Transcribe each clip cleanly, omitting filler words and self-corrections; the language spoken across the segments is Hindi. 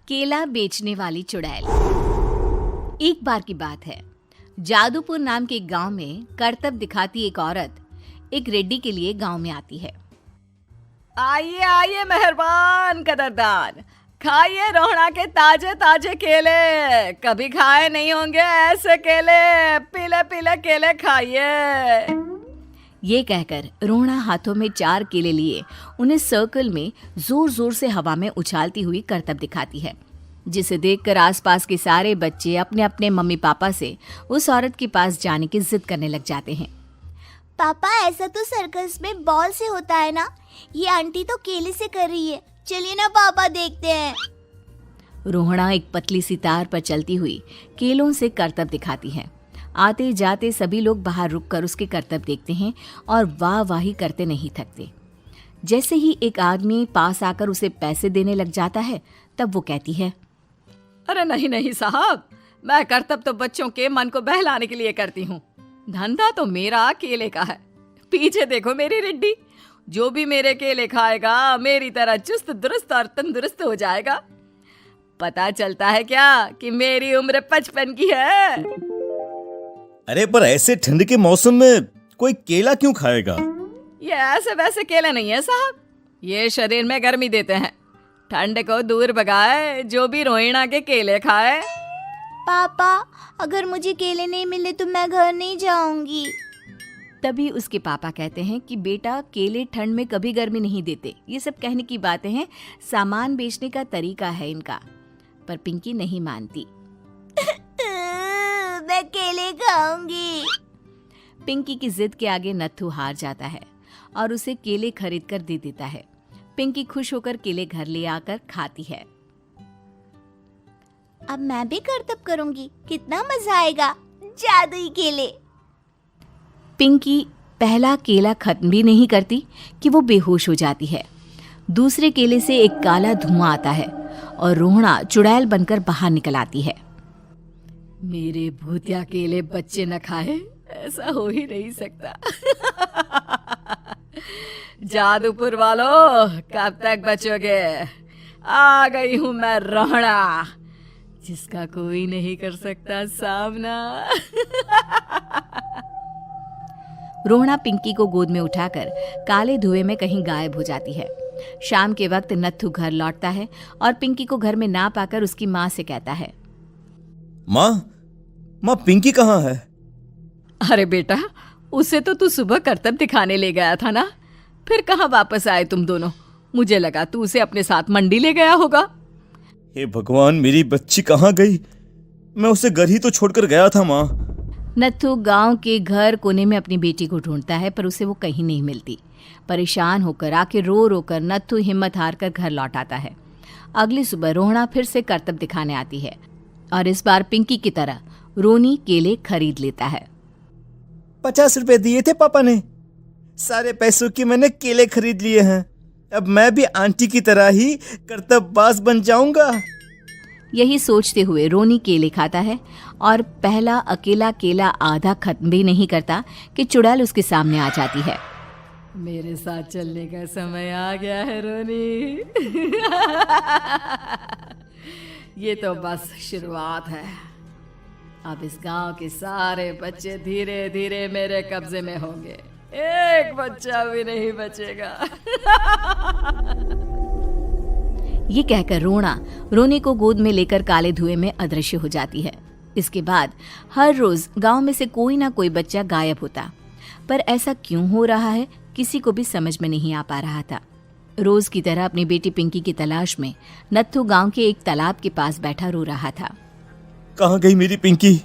केला बेचने वाली चुड़ैल। एक बार की बात है, जादूपुर नाम के एक गांव में करतब दिखाती एक औरत एक रेड्डी के लिए गांव में आती है। आइए आइए मेहरबान कदरदान, खाइए रोहड़ा के ताजे ताजे केले। कभी खाए नहीं होंगे ऐसे केले, पीले पीले केले खाइए। ये कहकर रोहड़ा हाथों में 4 केले लिए उन्हें सर्कल में जोर जोर से हवा में उछालती हुई करतब दिखाती है, जिसे देखकर आसपास के सारे बच्चे अपने अपने मम्मी पापा से उस औरत के पास जाने की जिद करने लग जाते हैं। पापा, ऐसा तो सर्कस में बॉल से होता है ना, ये आंटी तो केले से कर रही है। चलिए ना पापा, देखते हैं। रोहड़ा एक पतली सी तार पर चलती हुई केलों से करतब दिखाती है। आते जाते सभी लोग बाहर रुककर उसके करतब देखते हैं और वाह वाही करते नहीं थकते। जैसे ही एक आदमी पास आकर उसे पैसे देने लग जाता है, तब वो कहती है, अरे नहीं नहीं साहब, मैं करतब तो बच्चों के मन को बहलाने के लिए करती हूँ। धंधा तो मेरा केले का है। पीछे देखो मेरी रिड्डी, जो भी मेरे केले खाएगा मेरी तरह चुस्त दुरुस्त और तंदुरुस्त हो जाएगा। पता चलता है क्या कि मेरी उम्र 55 की है। अरे पर ऐसे ठंड के मौसम में कोई केला क्यों खाएगा? ये ऐसे वैसे केले नहीं है साहब, ये शरीर में गर्मी देते हैं। ठंड को दूर भगाए जो भी रोहिणा के केले खाए। पापा, अगर मुझे केले नहीं मिले तो मैं घर नहीं जाऊंगी। तभी उसके पापा कहते हैं कि बेटा, केले ठंड में कभी गर्मी नहीं देते। ये सब कहने की बातें हैं, सामान बेचने का तरीका है इनका। पर पिंकी नहीं मानती। मैं केले खाऊंगी। पिंकी की जिद के आगे नत्थू हार जाता है और उसे केले खरीद कर दे देता है। पिंकी खुश होकर केले घर ले आकर खाती है। अब मैं भी करतब करूंगी, कितना मजा आएगा। जादुई केले। पिंकी पहला केला खत्म भी नहीं करती कि वो बेहोश हो जाती है। दूसरे केले से एक काला धुआं आता है और रोहड़ा चुड़ैल बनकर बाहर निकल आती है। मेरे भूतिया केले बच्चे न खाए, ऐसा हो ही नहीं सकता। जादूपुर वालों, कब तक बचोगे? आ गई हूं मैं रोहड़ा, जिसका कोई नहीं कर सकता सामना। रोहड़ा पिंकी को गोद में उठाकर काले धुएं में कहीं गायब हो जाती है। शाम के वक्त नत्थू घर लौटता है और पिंकी को घर में ना पाकर उसकी माँ से कहता है, माँ पिंकी कहाँ है? अरे बेटा, उसे तो तू सुबह करतब दिखाने ले गया था ना, फिर कहाँ वापस आए तुम दोनों? मुझे लगा तू उसे अपने साथ मंडी ले गया होगा। हे भगवान, मेरी बच्ची कहाँ गई? मैं उसे घर ही तो छोड़कर गया था माँ। नत्थू गांव के घर कोने में अपनी बेटी को ढूंढता है, पर उसे वो कहीं नहीं मिलती। परेशान होकर आखिर रो रो कर नत्थू हिम्मत हार कर घर लौट आता है। अगली सुबह रोहड़ा फिर से करतब दिखाने आती है और इस बार पिंकी की तरह रोनी केले खरीद लेता है। 50 रुपए दिए थे पापा ने, सारे पैसों की मैंने केले खरीद लिए हैं। अब मैं भी आंटी की तरह ही करतबबाज बन जाऊंगा। यही सोचते हुए रोनी केले खाता है और पहला अकेला केला आधा खत्म भी नहीं करता कि चुड़ैल उसके सामने आ जाती है। मेरे साथ चलने का समय आ गया है रोनी। ये तो बस शुरुआत है। अब इस गांव के सारे बच्चे धीरे धीरे मेरे कब्जे में होंगे, एक बच्चा भी नहीं बचेगा। ये कहकर रोना रोनी को गोद में लेकर काले धुएं में अदृश्य हो जाती है। इसके बाद हर रोज गांव में से कोई ना कोई बच्चा गायब होता, पर ऐसा क्यों हो रहा है किसी को भी समझ में नहीं आ पा रहा था। रोज की तरह अपनी बेटी पिंकी की तलाश में नत्थू गांव के एक तालाब के पास बैठा रो रहा था। कहाँ गई मेरी पिंकी?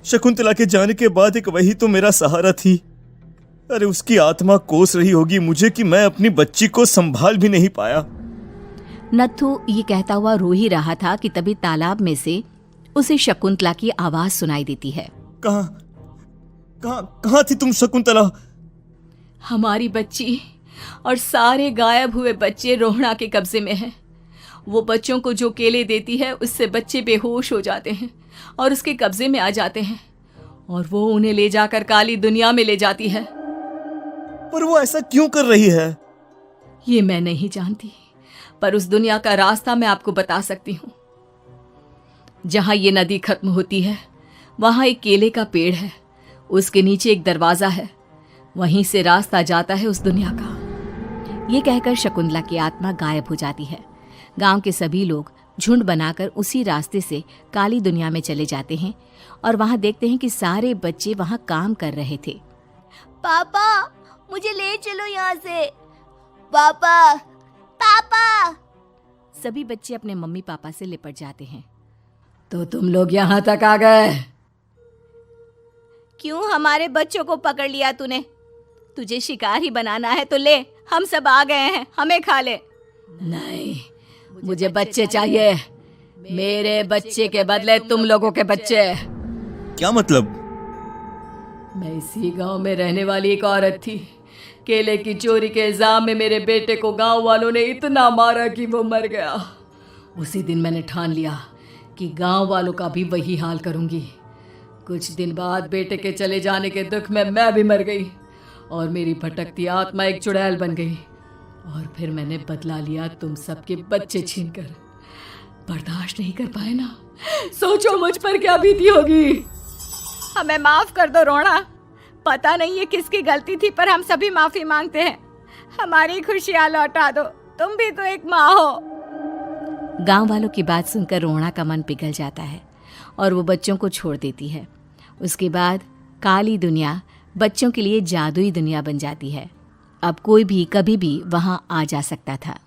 शकुंतला के जाने के बाद एक वही तो मेरा सहारा थी। अरे उसकी आत्मा कोस रही होगी मुझे कि मैं अपनी बच्ची को संभाल भी नहीं पाया। नत्थू ये कहता हुआ रो ही रहा था कि तभी तालाब में से उसे शकुंतला की आवाज सुनाई देती है। कहाँ थी तुम शकुंतला? हमारी बच्ची और सारे गायब हुए बच्चे रोहड़ा के कब्जे में हैं। वो बच्चों को जो केले देती है उससे बच्चे बेहोश हो जाते हैं और उसके कब्जे में आ जाते हैं और वो उन्हें ले जाकर काली दुनिया में ले जाती है। पर वो ऐसा क्यों कर रही है? ये मैं नहीं जानती, पर उस दुनिया का रास्ता मैं आपको बता सकती हूँ। जहां ये नदी खत्म होती है वहां एक केले का पेड़ है, उसके नीचे एक दरवाजा है, वहीं से रास्ता जाता है उस दुनिया का। ये कहकर शकुंतला की आत्मा गायब हो जाती है। गांव के सभी लोग झुंड बनाकर उसी रास्ते से काली दुनिया में चले जाते हैं और वहां देखते हैं कि सारे बच्चे वहां काम कर रहे थे। पापा मुझे ले चलो यहाँ से। पापा पापा। सभी बच्चे अपने मम्मी पापा से लिपट जाते हैं। तो तुम लोग यहाँ तक आ गए? क्यों हमारे बच्चों को पकड़ लिया तूने? तुझे शिकार ही बनाना है तो ले, हम सब आ गए हैं, हमें खा ले। नहीं, मुझे बच्चे चाहिए। मेरे बच्चे के बदले तुम लोगों के बच्चे। क्या मतलब? मैं इसी गांव में रहने वाली एक औरत थी। केले की चोरी के इल्जाम में मेरे बेटे को गांव वालों ने इतना मारा कि वो मर गया। उसी दिन मैंने ठान लिया कि गांव वालों का भी वही हाल करूंगी। कुछ दिन बाद बेटे के चले जाने के दुख में मैं भी मर गई और मेरी भटकती आत्मा एक चुड़ैल बन गई। और फिर मैंने बदला लिया तुम सबके बच्चे छीनकर। बर्दाश्त नहीं कर पाए ना? सोचो मुझ पर क्या बीती होगी। हमें माफ कर दो रोना। पता नहीं ये किसकी गलती थी, पर हम सभी माफी मांगते हैं। हमारी खुशियां लौटा दो, तुम भी तो एक माँ हो। गांव वालों की बात सुनकर रोना का मन पिघल जाता है और वो बच्चों को छोड़ देती है। उसके बाद काली दुनिया बच्चों के लिए जादुई दुनिया बन जाती है। अब कोई भी कभी भी वहां आ जा सकता था।